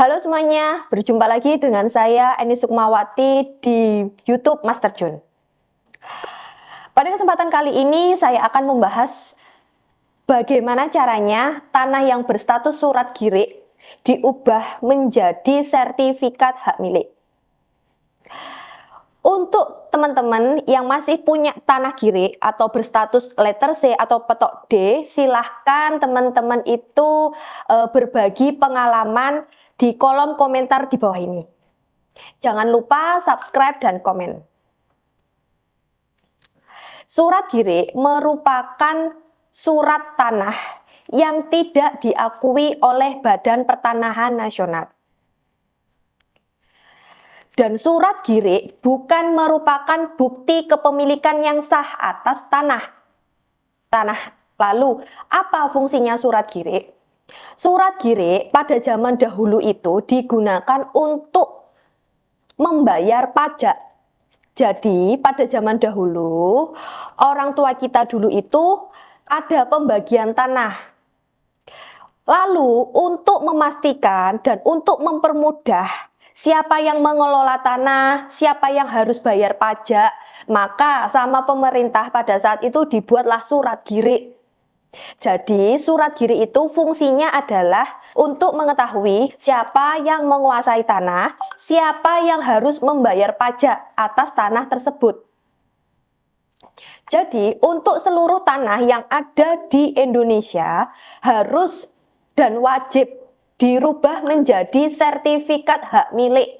Halo semuanya, berjumpa lagi dengan saya Eni Sukmawati di YouTube Master Jun. Pada kesempatan kali ini saya akan membahas bagaimana caranya tanah yang berstatus surat girik diubah menjadi sertifikat hak milik. Untuk teman-teman yang masih punya tanah girik atau berstatus letter C atau petok D, silahkan teman-teman itu berbagi pengalaman di kolom komentar di bawah ini. Jangan lupa subscribe dan komen. Surat girik merupakan surat tanah yang tidak diakui oleh Badan Pertanahan Nasional. Dan surat girik bukan merupakan bukti kepemilikan yang sah atas tanah. Lalu, apa fungsinya surat girik? Surat girik pada zaman dahulu itu digunakan untuk membayar pajak. Jadi, pada zaman dahulu, orang tua kita dulu itu ada pembagian tanah. Lalu, untuk memastikan dan untuk mempermudah siapa yang mengelola tanah, siapa yang harus bayar pajak, maka sama pemerintah pada saat itu dibuatlah surat girik. Jadi surat girik itu fungsinya adalah untuk mengetahui siapa yang menguasai tanah, siapa yang harus membayar pajak atas tanah tersebut. Jadi untuk seluruh tanah yang ada di Indonesia harus dan wajib dirubah menjadi sertifikat hak milik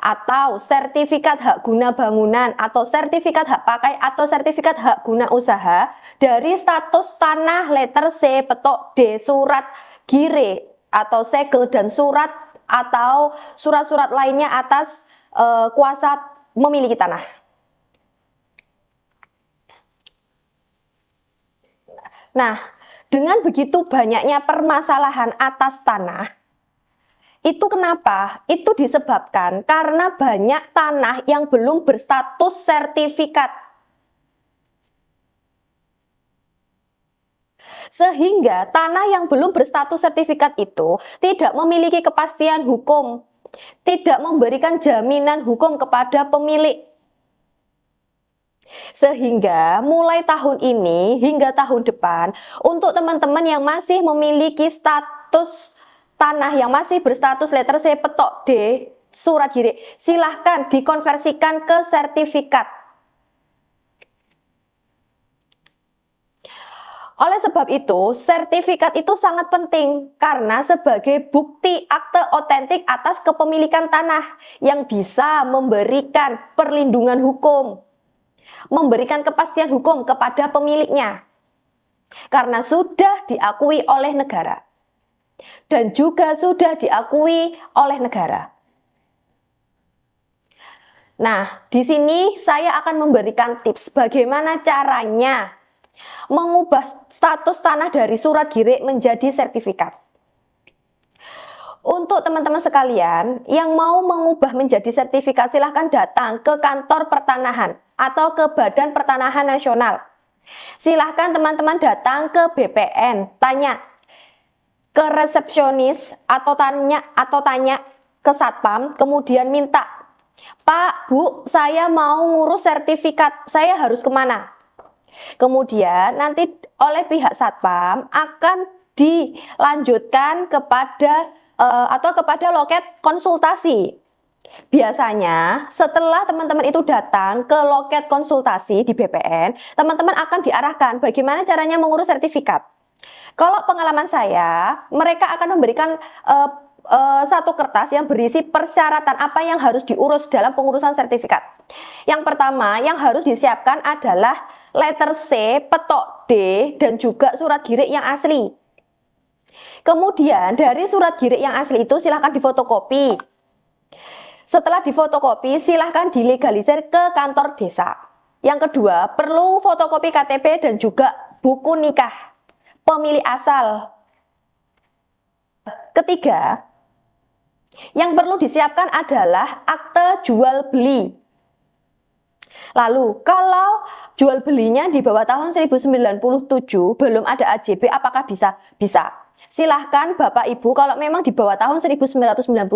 atau sertifikat hak guna bangunan atau sertifikat hak pakai atau sertifikat hak guna usaha dari status tanah letter C, petok D, surat girik atau segel dan surat atau surat-surat lainnya atas kuasa memiliki tanah. Nah, dengan begitu banyaknya permasalahan atas tanah, itu kenapa? Itu disebabkan karena banyak tanah yang belum berstatus sertifikat. Sehingga tanah yang belum berstatus sertifikat itu tidak memiliki kepastian hukum, tidak memberikan jaminan hukum kepada pemilik. Sehingga mulai tahun ini hingga tahun depan, untuk teman-teman yang masih memiliki status tanah yang masih berstatus letter C, petok D, surat girik, silahkan dikonversikan ke sertifikat. Oleh sebab itu, sertifikat itu sangat penting karena sebagai bukti akte otentik atas kepemilikan tanah yang bisa memberikan perlindungan hukum, memberikan kepastian hukum kepada pemiliknya karena sudah diakui oleh negara dan juga sudah diakui oleh negara. Nah, di sini saya akan memberikan tips bagaimana caranya mengubah status tanah dari surat girik menjadi sertifikat. Untuk teman-teman sekalian yang mau mengubah menjadi sertifikat, silahkan datang ke kantor pertanahan atau ke Badan Pertanahan Nasional. Silahkan teman-teman datang ke BPN, tanya ke resepsionis atau tanya ke satpam, kemudian minta, Pak, Bu, saya mau ngurus sertifikat, saya harus kemana? Kemudian nanti oleh pihak satpam akan dilanjutkan kepada kepada loket konsultasi. Biasanya setelah teman-teman itu datang ke loket konsultasi di BPN, teman-teman akan diarahkan bagaimana caranya mengurus sertifikat. Kalau pengalaman saya, mereka akan memberikan satu kertas yang berisi persyaratan apa yang harus diurus dalam pengurusan sertifikat. Yang pertama yang harus disiapkan adalah letter C, petok D, dan juga surat girik yang asli. Kemudian dari surat girik yang asli itu silahkan difotokopi. Setelah difotokopi, silahkan dilegalisir ke kantor desa. Yang kedua, perlu fotokopi KTP dan juga buku nikah pemilik asal. Ketiga, yang perlu disiapkan adalah akte jual beli. Lalu, kalau jual belinya di bawah tahun 1097 belum ada AJB, apakah bisa? Bisa. Silahkan Bapak Ibu, kalau memang di bawah tahun 1997,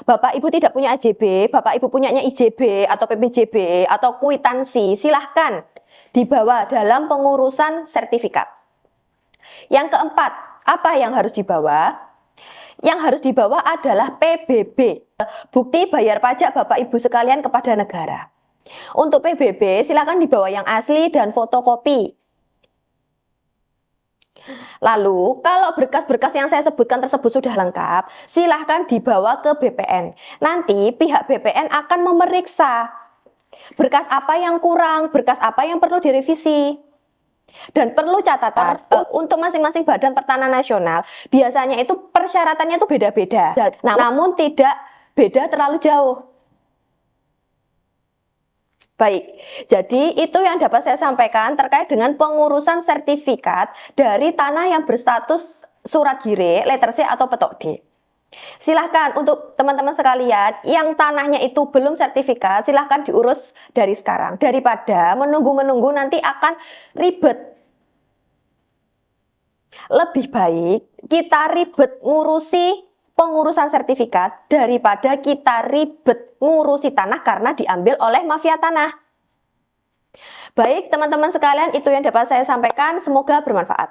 Bapak Ibu tidak punya AJB, Bapak Ibu punyanya IJB atau PPJB atau kwitansi, silahkan dibawa dalam pengurusan sertifikat. Yang keempat, apa yang harus dibawa? Yang harus dibawa adalah PBB, bukti bayar pajak Bapak Ibu sekalian kepada negara. Untuk PBB, silakan dibawa yang asli dan fotokopi. Lalu, kalau berkas-berkas yang saya sebutkan tersebut sudah lengkap, silahkan dibawa ke BPN. Nanti pihak BPN akan memeriksa berkas apa yang kurang, berkas apa yang perlu direvisi. Dan perlu catatan, untuk masing-masing badan pertanahan nasional, biasanya itu persyaratannya itu beda-beda. Namun tidak beda terlalu jauh. Baik, jadi itu yang dapat saya sampaikan terkait dengan pengurusan sertifikat dari tanah yang berstatus surat gire, letter C atau petok D. Silahkan untuk teman-teman sekalian yang tanahnya itu belum sertifikat, silahkan diurus dari sekarang. Daripada menunggu-menunggu nanti akan ribet. Lebih baik kita ribet ngurusi pengurusan sertifikat daripada kita ribet ngurusi tanah karena diambil oleh mafia tanah. Baik teman-teman sekalian, itu yang dapat saya sampaikan, semoga bermanfaat.